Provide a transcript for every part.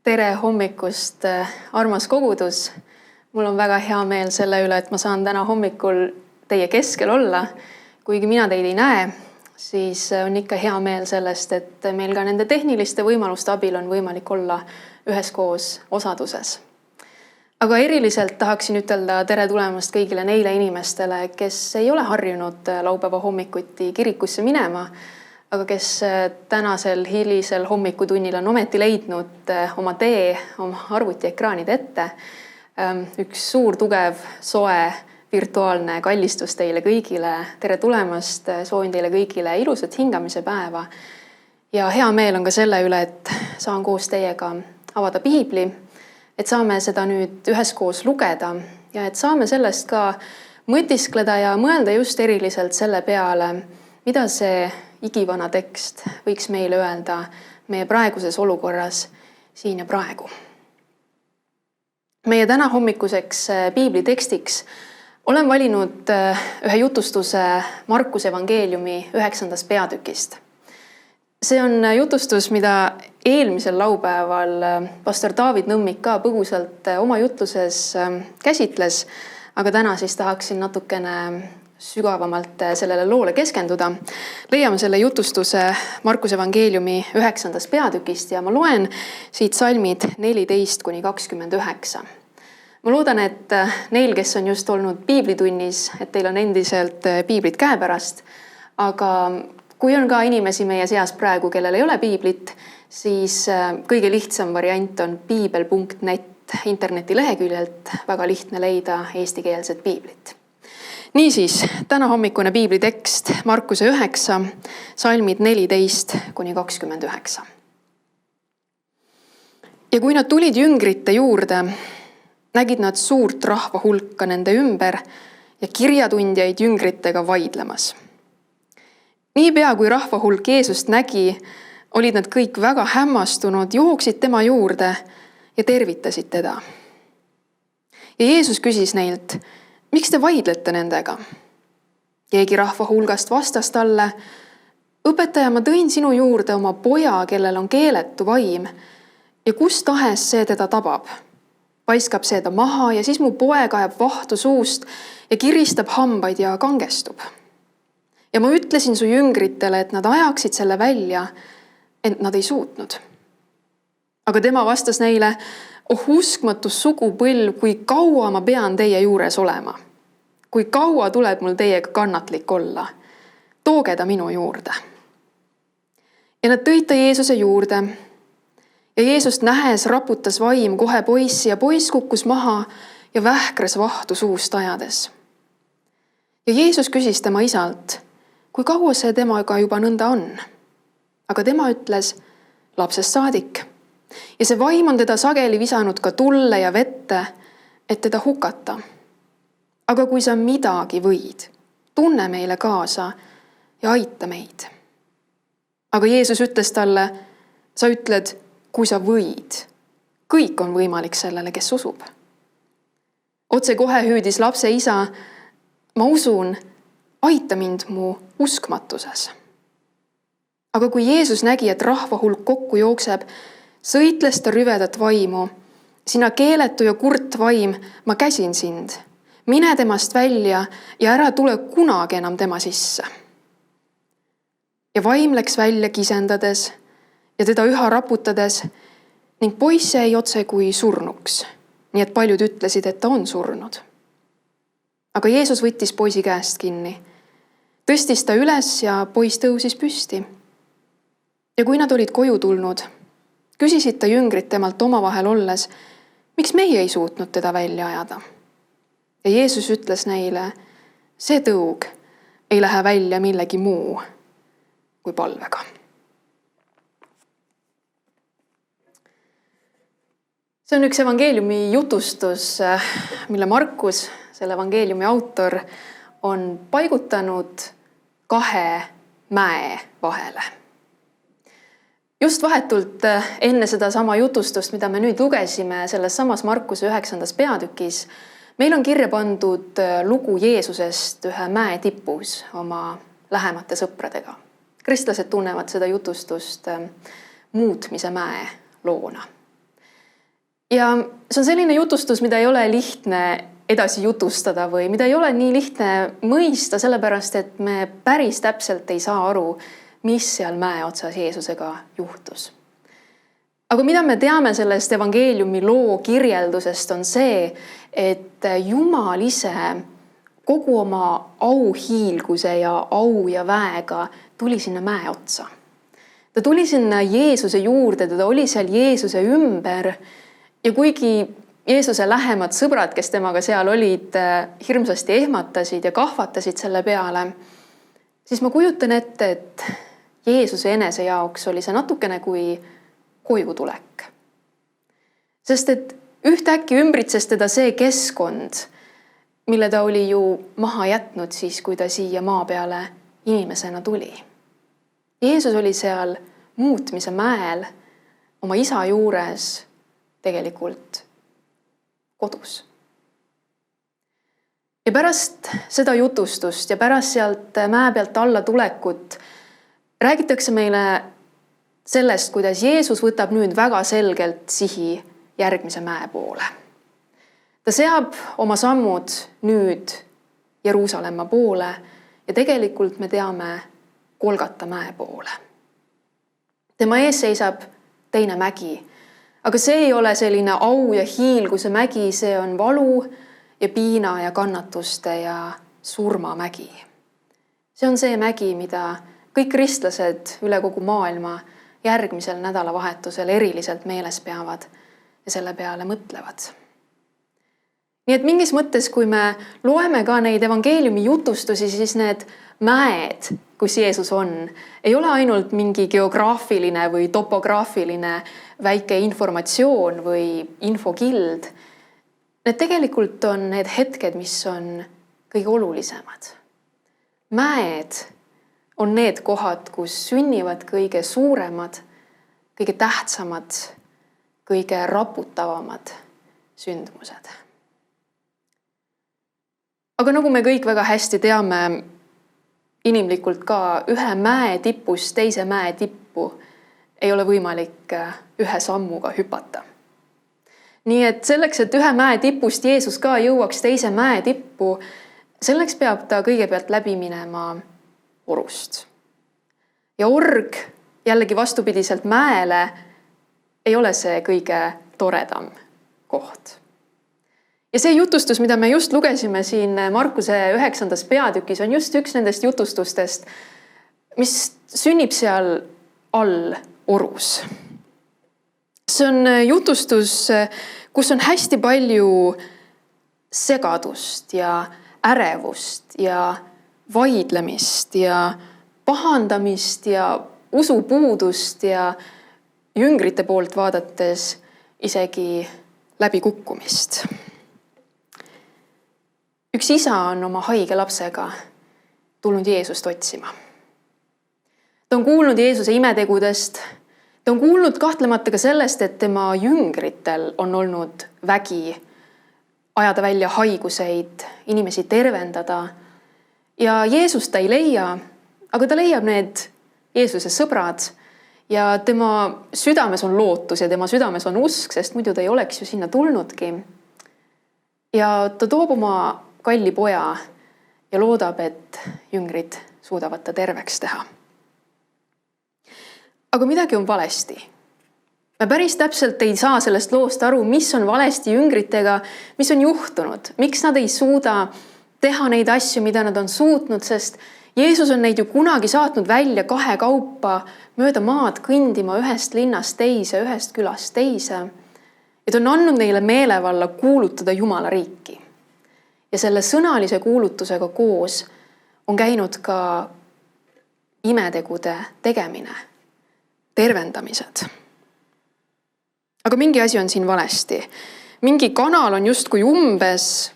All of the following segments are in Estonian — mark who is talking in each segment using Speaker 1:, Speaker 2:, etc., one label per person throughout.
Speaker 1: Tere hommikust, armas kogudus. Mul on väga hea meel selle üle, et ma saan täna hommikul teie keskel olla. Kuigi mina teid ei näe, siis on ikka hea meel sellest, et meil ka nende tehniliste võimaluste abil on võimalik olla üheskoos osaduses. Aga eriliselt tahaksin ütelda tere tulemast kõigile neile inimestele, kes ei ole harjunud laupäeva hommikuti kirikusse minema, aga kes tänasel hilisel hommikutunnil on ometi leidnud oma tee oma arvutiekraanide ette. Üks suur, tugev, soe, virtuaalne kallistus teile kõigile. Tere tulemast, soovin teile kõigile ilusat hingamise päeva. Ja hea meel on ka selle üle, et saan koos teiega avada piibli, et saame seda nüüd üheskoos lugeda ja et saame sellest ka mõtiskleda ja mõelda just eriliselt selle peale, mida see igivana tekst võiks meile öelda meie praeguses olukorras siin ja praegu. Meie täna hommikuseks piiblitekstiks olen valinud ühe jutustuse Markuse evangeeliumi 9. peatükist. See on jutustus, mida eelmisel laupäeval pastor David Nõmmik ka põgusalt oma jutluses käsitles, aga täna siis tahaksin natukene sügavamalt sellele loole keskenduda. Leiame selle jutustuse Markuse evangeeliumi 9. peatükist ja ma loen siit salmid 14-29. Ma loodan, et neil, kes on just olnud piiblitunnis, et teil on endiselt piiblit käepärast, aga kui on ka inimesi meie seas praegu, kellel ei ole piiblit, siis kõige lihtsam variant on piibel.net interneti leheküljelt, väga lihtne leida eestikeelset piiblit. Niisiis, täna hommikune piiblitekst Markuse 9, salmid 14-29. Ja kui nad tulid jüngrite juurde, nägid nad suurt rahva hulka nende ümber ja kirjatundjaid jüngritega vaidlemas. Niipea kui rahva hulk Jeesust nägi, olid nad kõik väga hämmastunud, jooksid tema juurde ja tervitasid teda. Ja Jeesus küsis neilt, miks te vaidlete nendega? Keegi rahva hulgast vastas talle, õpetaja, ma tõin sinu juurde oma poja, kellel on keeletu vaim ja kus tahes see teda tabab. Paiskab see ta maha ja siis mu poeg ajab vahtu suust ja kiristab hambaid ja kangestub. Ja ma ütlesin su jüngritele, et nad ajaksid selle välja, ent nad ei suutnud. Aga tema vastas neile, oh uskmatu sugupõlv, kui kaua ma pean teie juures olema. Kui kaua tuleb mul teiega kannatlik olla. Tooge ta minu juurde. Ja nad tõid ta Jeesuse juurde. Ja Jeesust nähes raputas vaim kohe poissi ja poiss kukkus maha ja vähkres vahtu suust ajades. Ja Jeesus küsis tema isalt, kui kaua see temaga juba nõnda on. Aga tema ütles, lapsest saadik. Ja see vaim on teda sageli visanud ka tulle ja vette, et teda hukata. Aga kui sa midagi võid, tunne meile kaasa ja aita meid. Aga Jeesus ütles talle, sa ütled, kui sa võid. Kõik on võimalik sellele, kes usub. Otse kohe hüüdis lapse isa, ma usun, aita mind mu uskmatuses. Aga kui Jeesus nägi, et rahva hulk kokku jookseb, sõitles ta rüvedat vaimu. Sina keeletu ja kurt vaim, ma käsin sind. Mine temast välja ja ära tule kunagi enam tema sisse. Ja vaim läks välja kisendades ja teda üha raputades ning poiss jäi otse kui surnuks, nii et paljud ütlesid, et ta on surnud. Aga Jeesus võttis poisi käest kinni, tõstis ta üles ja poiss tõusis püsti. Ja kui nad olid koju tulnud, küsisid ta jüngrid temalt omavahel olles, miks meie ei suutnud teda välja ajada. Ja Jeesus ütles neile, see tõug ei lähe välja millegi muu kui palvega. See on üks evangeeliumi jutustus, mille Markus, selle evangeeliumi autor, on paigutanud 2 mäe vahele. Just vahetult enne seda sama jutustust, mida me nüüd lugesime selles samas Markuse 9. peatükis, meil on kirja pandud lugu Jeesusest ühe mäe tipus oma lähemate sõpradega. Kristlased tunnevad seda jutustust muutmise mäe loona. Ja see on selline jutustus, mida ei ole lihtne edasi jutustada või mida ei ole nii lihtne mõista, sellepärast et me päris täpselt ei saa aru, mis seal mäe otsas Jeesusega juhtus. Aga mida me teame sellest evangeeliumi loo kirjeldusest on see, et Jumal ise kogu oma auhiilguse ja au ja väega tuli sinna mäe otsa. Ta tuli sinna Jeesuse juurde, ta oli seal Jeesuse ümber ja kuigi Jeesuse lähemad sõbrad, kes temaga seal olid, hirmsasti ehmatasid ja kahvatasid selle peale, siis ma kujutan ette, et Jeesuse enese jaoks oli see natukene kui kojutulek. Sest et ühtäkki ümbritses teda see keskkond, mille ta oli ju maha jätnud siis, kui ta siia maa peale inimesena tuli. Jeesus oli seal muutmise mäel oma isa juures tegelikult kodus. Ja pärast seda jutustust ja pärast sealt mäe pealt alla tulekut räägitakse meile sellest, kuidas Jeesus võtab nüüd väga selgelt sihi järgmise mäe poole. Ta seab oma sammud nüüd Jeruusalemma poole ja tegelikult me teame Golgata mäe poole. Tema ees seisab teine mägi, aga see ei ole selline au ja hiilguse mägi, see on valu ja piina ja kannatuste ja surma mägi. See on see mägi, mida kõik kristlased üle kogu maailma järgmisel nädalavahetusel eriliselt meeles peavad ja selle peale mõtlevad. Nii et mingis mõttes, kui me loeme ka neid evangeeliumi jutustusi, siis need mäed, kus Jeesus on, ei ole ainult mingi geograafiline või topograafiline väike informatsioon või infokild. Need tegelikult on need hetked, mis on kõige olulisemad. Mäed on need kohad, kus sünnivad kõige suuremad, kõige tähtsamad, kõige raputavamad sündmused. Aga nagu me kõik väga hästi teame, inimlikult ka ühe mäe tipust teise mäe tippu ei ole võimalik ühe sammuga hüpata. Nii et selleks, et ühe mäe tipust Jeesus ka jõuaks teise mäe tippu, selleks peab ta kõigepealt läbi minema orust. Ja org, jällegi vastupidiselt mäele, ei ole see kõige toredam koht. Ja see jutustus, mida me just lugesime siin Markuse 9. peatükis, on just üks nendest jutustustest, mis sünnib seal all orus. See on jutustus, kus on hästi palju segadust ja ärevust ja vaidlemist ja pahandamist ja usupuudust ja jüngrite poolt vaadates isegi läbikukkumist. Üks isa on oma haige lapsega tulnud Jeesust otsima. Ta on kuulnud Jeesuse imetegudest, ta on kuulnud kahtlemata ka sellest, et tema jüngritel on olnud vägi ajada välja haiguseid, inimesi tervendada. Ja Jeesust ta ei leia, aga ta leiab need Jeesuse sõbrad ja tema südames on lootus ja tema südames on usk, sest muidu ta ei oleks ju sinna tulnudki. Ja ta toob oma kalli poja ja loodab, et jüngrid suudavad ta terveks teha. Aga midagi on valesti. Me päris täpselt ei saa sellest loost aru, mis on valesti jüngritega, mis on juhtunud, miks nad ei suuda teha neid asju, mida nad on suutnud, sest Jeesus on neid ju kunagi saatnud välja kahe kaupa mööda maad kõndima ühest linnast teise, ühest külast teise. Ja ta on andnud neile meelevalla kuulutada Jumala riiki. Ja selle sõnalise kuulutusega koos on käinud ka imetegude tegemine, tervendamised. Aga mingi asi on siin valesti. Mingi kanal on justkui umbes,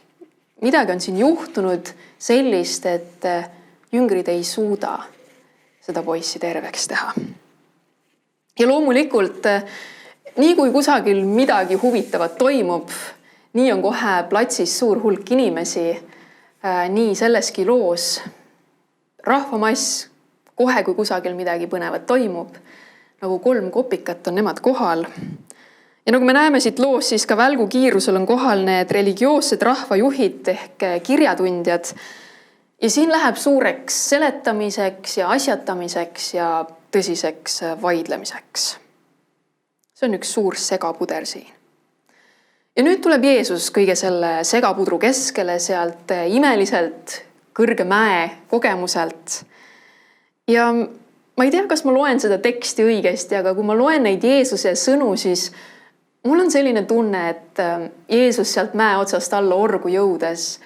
Speaker 1: midagi on siin juhtunud sellist, et jüngrid ei suuda seda poissi terveks teha. Ja loomulikult, nii kui kusagil midagi huvitavat toimub, nii on kohe platsis suur hulk inimesi, nii selleski loos. Rahvamass kohe, kui kusagil midagi põnevat toimub, nagu 3 kopikat on nemad kohal. Ja nagu me näeme siit loost, siis ka välgu kiirusel on kohal need religioossed rahvajuhid ehk kirjatundjad. Ja siin läheb suureks seletamiseks ja asjatamiseks ja tõsiseks vaidlemiseks. See on üks suur segapuder siin. Ja nüüd tuleb Jeesus kõige selle segapudru keskele sealt imeliselt kõrge mäe kogemuselt. Ja ma ei tea, kas ma loen seda teksti õigesti, aga kui ma loen neid Jeesuse sõnu, siis mul on selline tunne, et Jeesus sealt mäe otsast alla orgu jõudes,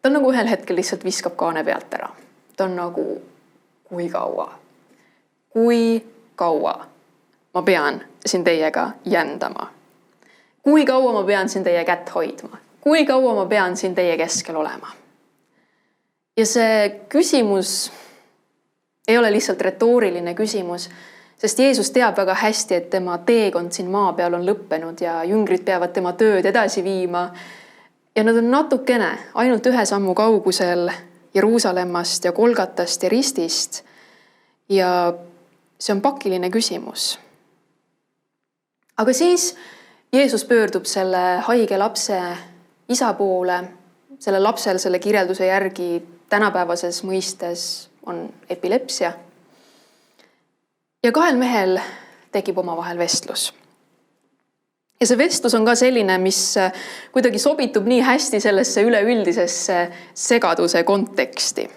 Speaker 1: ta on nagu ühel hetkel lihtsalt viskab kaane pealt ära. Ta on nagu, kui kaua ma pean siin teiega jändama. Kui kaua ma pean siin teie kätt hoidma? Kui kaua ma pean siin teie keskel olema? Ja see küsimus ei ole lihtsalt retooriline küsimus, sest Jeesus teab väga hästi, et tema teekond siin maa peal on lõppenud ja jüngrid peavad tema tööd edasi viima. Ja nad on natukene, ainult ühe sammu kaugusel Jeruusalemmast ja Golgatast ja ristist. Ja see on pakiline küsimus. Aga siis Jeesus pöördub selle haige lapse isa poole. Selle lapsel selle kirjelduse järgi tänapäevases mõistes on epilepsia. Ja kahel mehel tekib omavahel vestlus. Ja see vestlus on ka selline, mis kuidagi sobitub nii hästi sellesse üleüldisesse segaduse konteksti.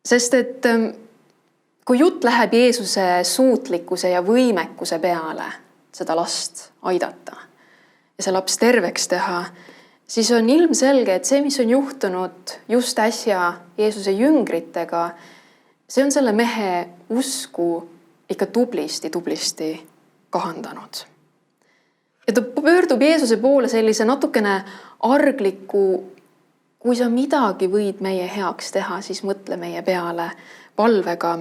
Speaker 1: Sest et kui jutt läheb Jeesuse suutlikkuse ja võimekuse peale seda last aidata ja see laps terveks teha, siis on ilmselge, et see, mis on juhtunud just äsja Jeesuse jüngritega, see on selle mehe usku ikka tublisti kahandanud. Ja ta pöördub Jeesuse poole sellise natukene argliku, kui sa midagi võid meie heaks teha, siis mõtle meie peale palvega.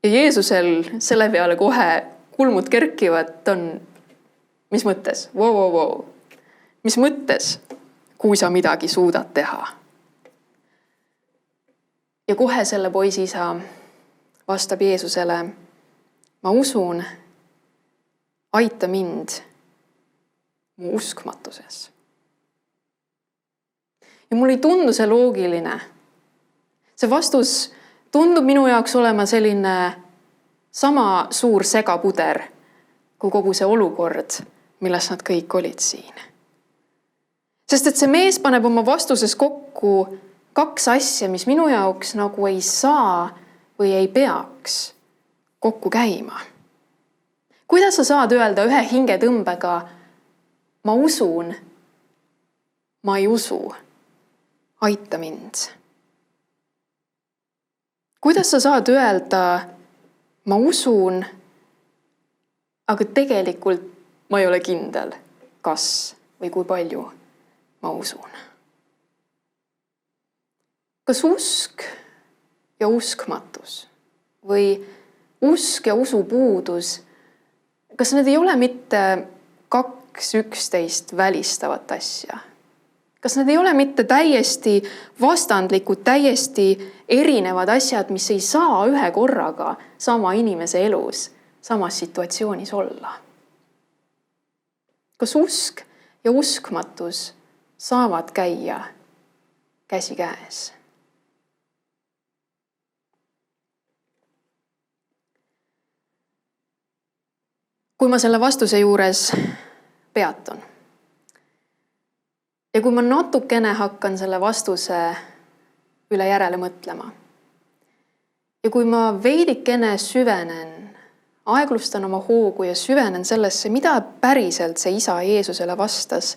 Speaker 1: Ja Jeesusel selle peale kohe kulmud kerkivad, on, mis mõttes? Wow. Mis mõttes, kui sa midagi suudad teha? Ja kohe selle poisi isa vastab Jeesusele, ma usun, aita mind mu uskmatuses. Ja mul ei tundu see loogiline. See vastus tundub minu jaoks olema selline sama suur segapuder kui kogu see olukord, milles nad kõik olid siin. Sest et see mees paneb oma vastuses kokku kaks asja, mis minu jaoks nagu ei saa või ei peaks kokku käima. Kuidas sa saad öelda ühe hingetõmbega, ma usun, ma ei usu, aita mind? Kuidas sa saad öelda, ma usun, aga tegelikult ma ei ole kindel, kas või kui palju ma usun? Kas usk ja uskmatus või usk ja usu puudus, kas need ei ole mitte kaks üksteist välistavat asja? Kas need ei ole mitte täiesti vastandlikud, täiesti erinevad asjad, mis ei saa ühe korraga sama inimese elus, samas situatsioonis olla? Kas usk ja uskmatus saavad käia käsi käes? Kui ma selle vastuse juures peatun ja kui ma natukene hakkan selle vastuse üle järele mõtlema ja kui ma veidikene süvenen, aeglustan oma hoogu ja süvenen sellesse, mida päriselt see isa Jeesusele vastas,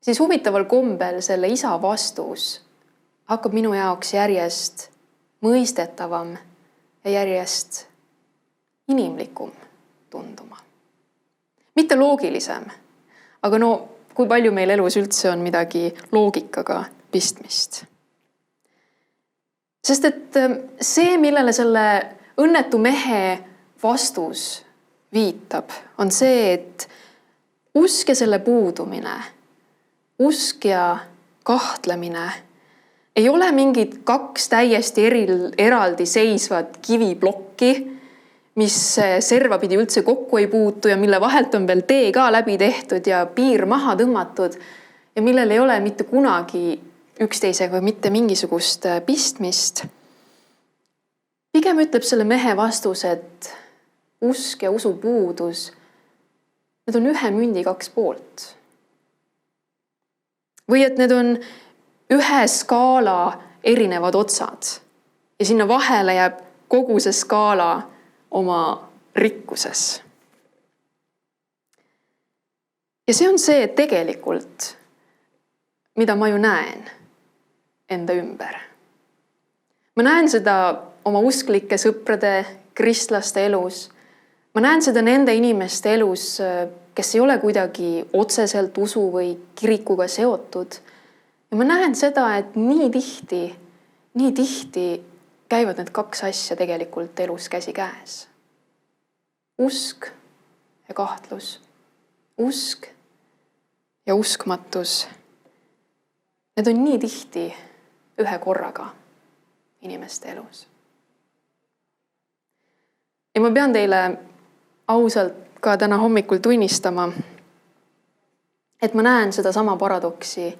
Speaker 1: siis huvitaval kombel selle isa vastus hakkab minu jaoks järjest mõistetavam ja järjest inimlikum tunduma. Mitte loogilisem, aga kui palju meil elus üldse on midagi loogikaga pistmist. Sest et see, millele selle õnnetu mehe vastus viitab, on see, et usk ja selle puudumine, usk ja kahtlemine ei ole mingid kaks täiesti eraldi seisvat kiviplokki, mis servapidi üldse kokku ei puutu ja mille vahelt on veel tee ka läbi tehtud ja piir maha tõmmatud ja millel ei ole mitte kunagi üksteisega mitte mingisugust pistmist. Pigem ütleb selle mehe vastus, et usk ja usu puudus, need on ühe mündi kaks poolt. Või et need on ühe skaala erinevad otsad ja sinna vahele jääb kogu see skaala oma rikkuses. Ja see on see tegelikult, mida ma ju näen enda ümber. Ma näen seda oma usklike sõprade, kristlaste elus. Ma näen seda nende inimeste elus, kes ei ole kuidagi otseselt usu või kirikuga seotud. Ja ma näen seda, et nii tihti käivad need kaks asja tegelikult elus käsi käes. Usk ja kahtlus. Usk ja uskmatus. Need on nii tihti ühe korraga inimeste elus. Ja ma pean teile ausalt ka täna hommikul tunnistama, et ma näen seda sama paradoksi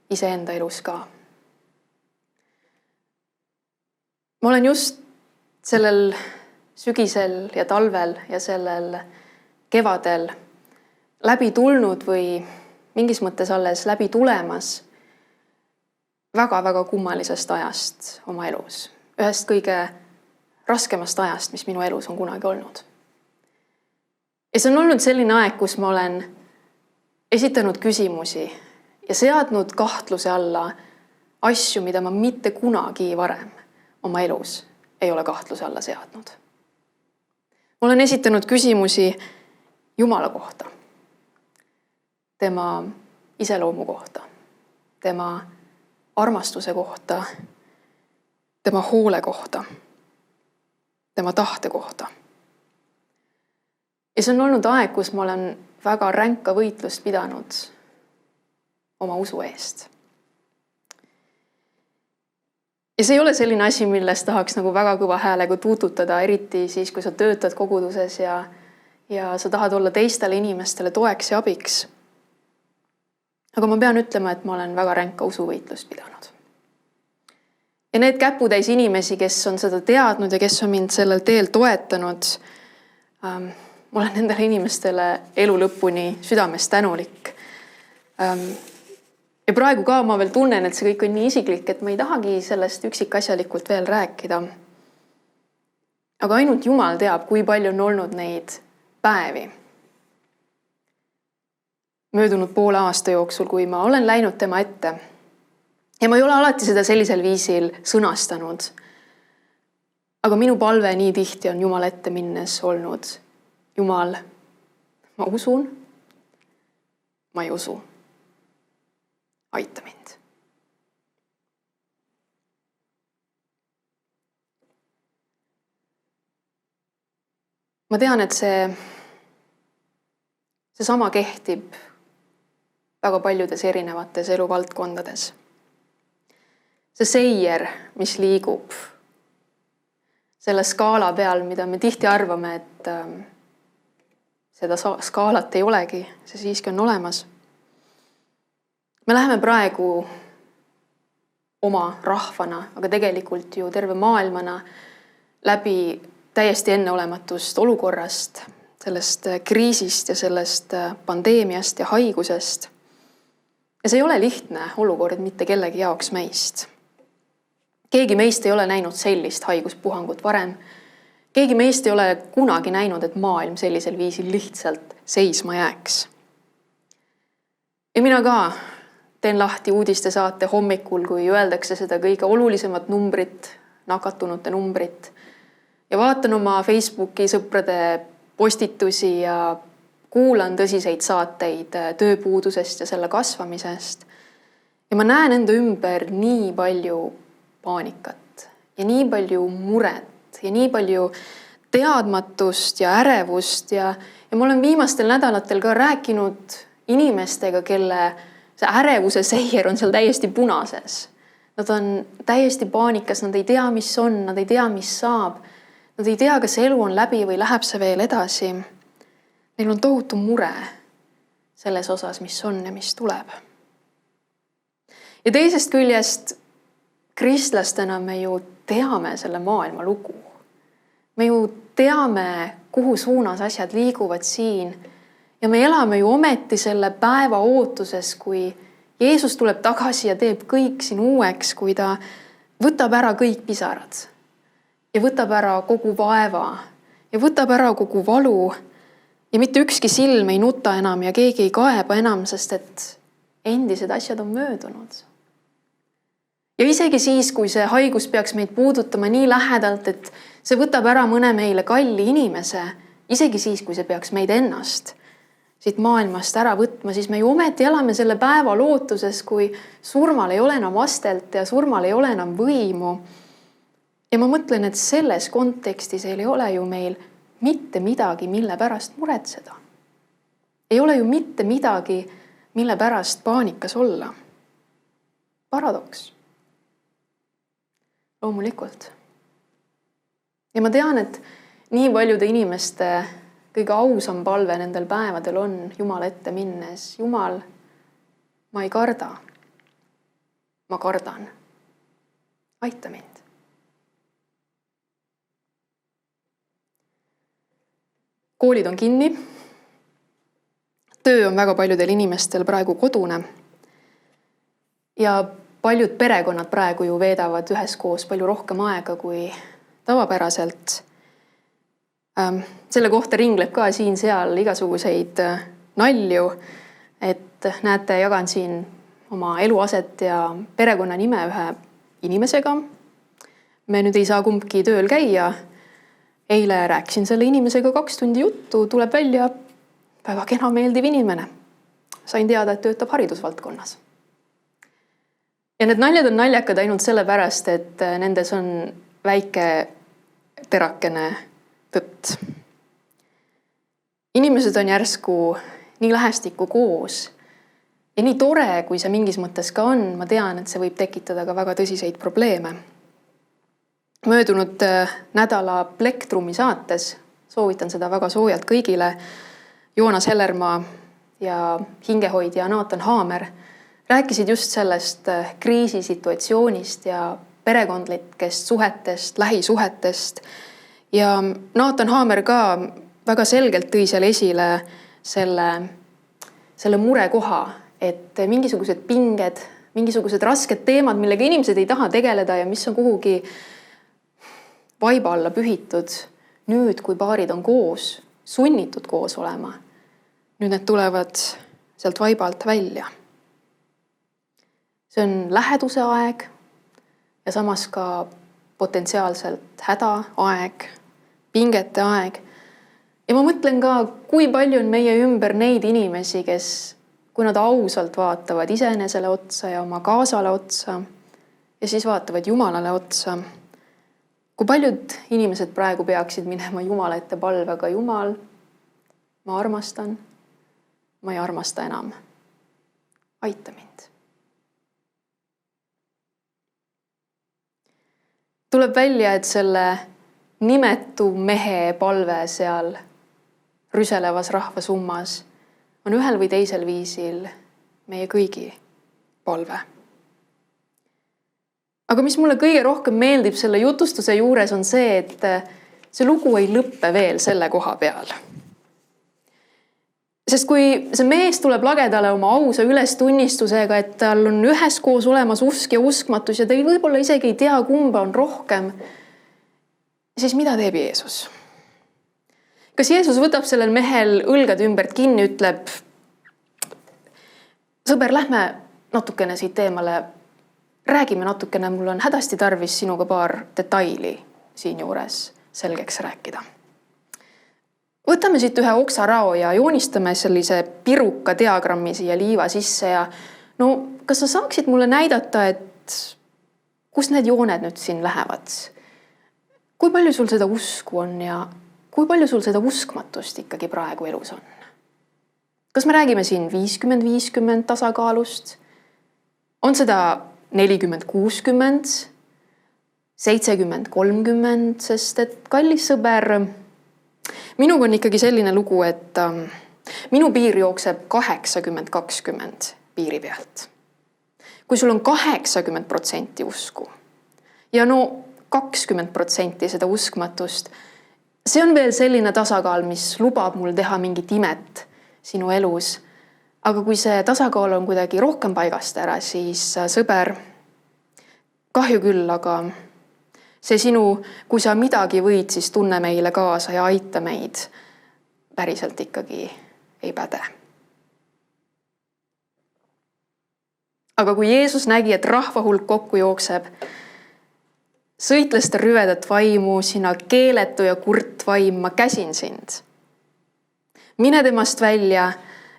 Speaker 1: iseenda elus ka. Ma olen just sellel sügisel ja talvel ja sellel kevadel läbi tulnud või mingis mõttes alles läbi tulemas väga-väga kummalisest ajast oma elus. Ühest kõige raskemast ajast, mis minu elus on kunagi olnud. Ja see on olnud selline aeg, kus ma olen esitanud küsimusi ja seadnud kahtluse alla asju, mida ma mitte kunagi varem oma elus ei ole kahtluse alla seadnud. Ma olen esitanud küsimusi Jumala kohta, tema iseloomu kohta, tema armastuse kohta, tema hoole kohta, tema tahte kohta. Ja see on olnud aeg, kus ma olen väga ränka võitlust pidanud oma usu eest. Ja see ei ole selline asi, millest tahaks nagu väga kõva häälega tuututada, eriti siis, kui sa töötad koguduses ja sa tahad olla teistele inimestele toeks ja abiks. Aga ma pean ütlema, et ma olen väga ränka usuvõitlust pidanud. Ja need käputäis inimesi, kes on seda teadnud ja kes on mind sellel teel toetanud, ma olen nendele inimestele elu lõpuni südamest tänulik. Ja praegu ka ma veel tunnen, et see kõik on nii isiklik, et ma ei tahagi sellest üksikasjalikult veel rääkida. Aga ainult Jumal teab, kui palju on olnud neid päevi möödunud poole aasta jooksul, kui ma olen läinud tema ette. Ja ma ei ole alati seda sellisel viisil sõnastanud. Aga minu palve nii tihti on Jumal ette minnes olnud. Jumal, ma usun, ma ei usu. Aita mind. Ma tean, et see sama kehtib väga paljudes erinevates eluvaldkondades. See seier, mis liigub selle skaala peal, mida me tihti arvame, et seda skaalat ei olegi, see siiski on olemas. Me läheme praegu oma rahvana, aga tegelikult ju terve maailmana läbi täiesti enneolematust olukorrast, sellest kriisist ja sellest pandeemiast ja haigusest. Ja see ei ole lihtne olukord mitte kellegi jaoks meist. Keegi meist ei ole näinud sellist haiguspuhangut varem. Keegi meist ei ole kunagi näinud, et maailm sellisel viisil lihtsalt seisma jääks. Ja mina ka teen lahti uudistesaate hommikul, kui öeldakse seda kõige olulisemat numbrit, nakatunute numbrit. Ja vaatan oma Facebooki sõprade postitusi ja kuulan tõsiseid saateid tööpuudusest ja selle kasvamisest. Ja ma näen enda ümber nii palju paanikat ja nii palju muret ja nii palju teadmatust ja ärevust. Ja ma olen viimastel nädalatel ka rääkinud inimestega, kelle see ärevuse seier on seal täiesti punases. Nad on täiesti paanikas, nad ei tea, mis on, nad ei tea, mis saab. Nad ei tea, kas elu on läbi või läheb see veel edasi. Neil on tohutu mure selles osas, mis on ja mis tuleb. Ja teisest küljest kristlastena me ju teame selle maailma lugu. Me ju teame, kuhu suunas asjad liiguvad siin ja me elame ju ometi selle päeva ootuses, kui Jeesus tuleb tagasi ja teeb kõik siin uueks, kui ta võtab ära kõik pisarad ja võtab ära kogu vaeva ja võtab ära kogu valu ja mitte ükski silm ei nuta enam ja keegi ei kaeba enam, sest et endised asjad on möödunud. Ja isegi siis, kui see haigus peaks meid puudutama nii lähedalt, et see võtab ära mõne meile kalli inimese, isegi siis, kui see peaks meid ennast siit maailmast ära võtma, siis me ju ometi elame selle päeva lootuses, kui surmal ei ole enam astelt ja surmal ei ole enam võimu. Ja ma mõtlen, et selles kontekstis ei ole ju meil mitte midagi, mille pärast muretseda. Ei ole ju mitte midagi, mille pärast paanikas olla. Paradoks. Loomulikult. Ja ma tean, et nii paljude inimeste kõige ausam palve nendel päevadel on Jumala ette minnes. Jumal, ma ei karda. Ma kardan. Aita mind. Koolid on kinni. Töö on väga paljudel inimestel praegu kodune. Ja paljud perekonnad praegu ju veedavad üheskoos palju rohkem aega kui tavapäraselt. Selle kohta ringleb ka siin-seal igasuguseid nalju, et näete, jagan siin oma eluaset ja perekonna nime ühe inimesega. Me nüüd ei saa kumbki tööl käia. Eile rääkisin selle inimesega 2 tundi juttu, tuleb välja väga kena meeldiv inimene. Sain teada, et töötab haridusvaldkonnas. Ja need naljad on naljakad ainult sellepärast, et nendes on väike terakene tõtt. Inimesed on järsku nii lähestikku koos ja nii tore, kui see mingis mõttes ka on, ma tean, et see võib tekitada ka väga tõsiseid probleeme. Möödunud nädala Plektrumi saates, soovitan seda väga soojalt kõigile, Joonas Hellermaa ja hingehoidja Nathan Haamer rääkisid just sellest kriisisituatsioonist ja perekondlikest suhetest, lähisuhetest. Ja Nathan Haamer ka väga selgelt tõi seal esile selle murekoha, et mingisugused pinged, mingisugused rasked teemad, millega inimesed ei taha tegeleda ja mis on kuhugi vaiba alla pühitud. Nüüd, kui paarid on koos, sunnitud koos olema, nüüd need tulevad sealt vaibalt välja. See on läheduse aeg ja samas ka potentsiaalselt häda aeg, pingete aeg. Ja ma mõtlen ka, kui palju on meie ümber neid inimesi, kes, kui nad ausalt vaatavad iseenesele otsa ja oma kaasale otsa ja siis vaatavad Jumalale otsa. Kui paljud inimesed praegu peaksid minema Jumala ette palvega, Jumal, ma armastan, ma ei armasta enam. Aita mind. Tuleb välja, et selle nimetu mehe palve seal rüselevas rahvasummas on ühel või teisel viisil meie kõigi palve. Aga mis mulle kõige rohkem meeldib selle jutustuse juures on see, et see lugu ei lõppe veel selle koha peal. Sest kui see mees tuleb lagedale oma ausa ülestunnistusega, et tal on üheskoos olemas usk ja uskmatus ja ta võib-olla isegi ei tea, kumba on rohkem, siis mida teeb Jeesus? Kas Jeesus võtab sellel mehel õlgade ümbert kinni, ütleb, sõber, lähme natukene siit teemale, räägime natukene, mul on hädasti tarvis sinuga paar detaili siin juures selgeks rääkida. Võtame siit ühe oksarao ja joonistame sellise piruka diagrammi siia liiva sisse ja no, kas sa saaksid mulle näidata, et kus need jooned nüüd siin lähevad? Kui palju sul seda usku on ja kui palju sul seda uskmatust ikkagi praegu elus on? Kas me räägime siin 50-50 tasakaalust? On seda 40-60? 70-30, sest et kallis sõber, minuga on ikkagi selline lugu, et minu piir jookseb 80-20 piiri pealt. Kui sul on 80% usku ja 20% seda uskmatust, see on veel selline tasakaal, mis lubab mul teha mingit imet sinu elus. Aga kui see tasakaal on kuidagi rohkem paigast ära, siis sõber, kahju küll, aga see sinu, kui sa midagi võid, siis tunne meile kaasa ja aita meid, päriselt ikkagi ei päde. Aga kui Jeesus nägi, et rahva hulk kokku jookseb, sõitles ta rüvedat vaimu, sina keeletu ja kurt vaim, ma käsin sind. Mine temast välja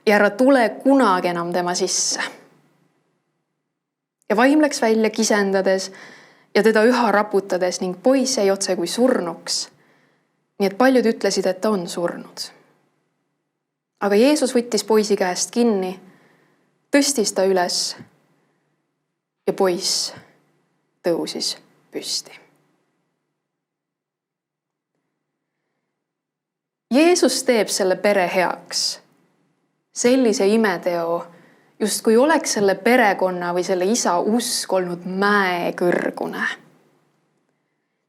Speaker 1: ja ära tule kunagi enam tema sisse. Ja vaim läks välja kisendades ja teda üha raputades ning poiss jäi otse kui surnuks. Nii et paljud ütlesid, et ta on surnud. Aga Jeesus võttis poisi käest kinni, tõstis ta üles ja poiss tõusis püsti. Jeesus teeb selle pere heaks. Sellise imeteo, just kui oleks selle perekonna või selle isa usk olnud mäekõrgune.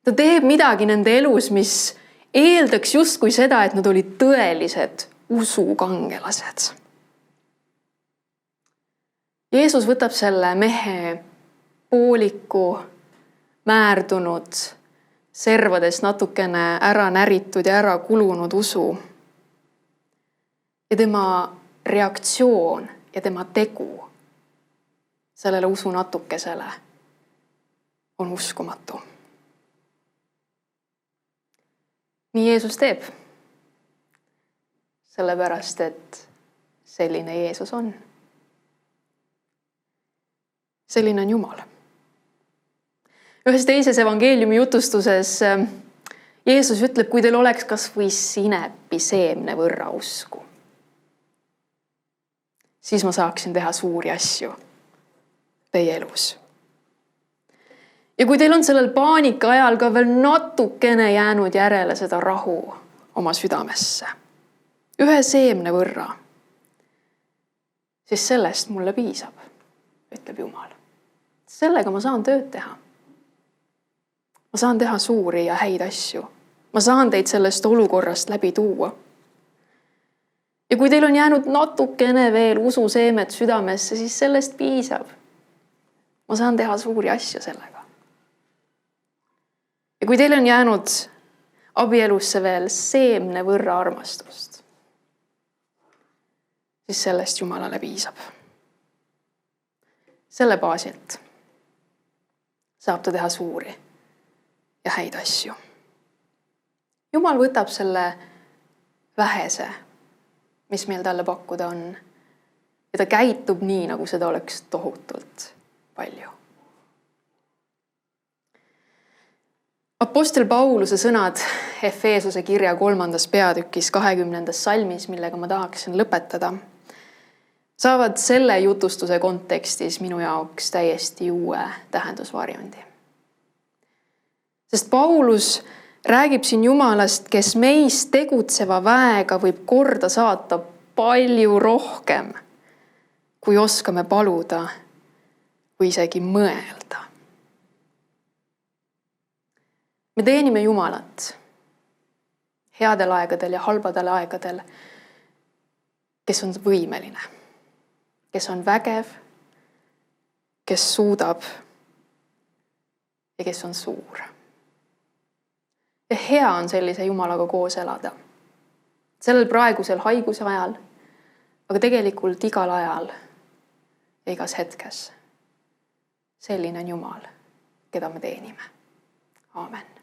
Speaker 1: Ta teeb midagi nende elus, mis eeldaks justkui seda, et nad olid tõelised usukangelased. Jeesus võtab selle mehe pooliku, määrdunud, servades natukene ära näritud ja ära kulunud usu. Ja tema reaktsioon ja tema tegu sellele usu natukesele on uskumatu. Nii Jeesus teeb. Sellepärast, et selline Jeesus on. Selline on Jumal. Ühes teises evangeeliumi jutustuses Jeesus ütleb, kui teil oleks kas või sinepi seemne võrra usku, siis ma saaksin teha suuri asju teie elus. Ja kui teil on sellel paanika ajal ka veel natukene jäänud järele seda rahu oma südamesse, ühe seemne võrra, siis sellest mulle piisab, ütleb Jumal. Sellega ma saan tööd teha. Ma saan teha suuri ja häid asju. Ma saan teid sellest olukorrast läbi tuua. Ja kui teil on jäänud natukene veel ususeemet südamesse, siis sellest piisab. Ma saan teha suuri asju sellega. Ja kui teil on jäänud abielusse veel seemne võrra armastust, siis sellest Jumalale piisab. Selle baasilt saab ta teha suuri ja häid asju. Jumal võtab selle vähese, mis meil talle pakkuda on, ja ta käitub nii, nagu seda oleks tohutult palju. Apostel Pauluse sõnad Efeesuse kirja 3. peatükis 20. salmis, millega ma tahaksin lõpetada, saavad selle jutustuse kontekstis minu jaoks täiesti uue tähendusvarjundi. Sest Paulus räägib siin Jumalast, kes meis tegutseva väega võib korda saata palju rohkem, kui oskame paluda või isegi mõelda. Me teenime Jumalat headel aegadel ja halbadel aegadel, kes on võimeline, kes on vägev, kes suudab ja kes on suur. Ja hea on sellise Jumalaga koos elada. Sellel praegusel haiguse ajal, aga tegelikult igal ajal ja igas hetkes. Selline on Jumal, keda me teenime. Aamen.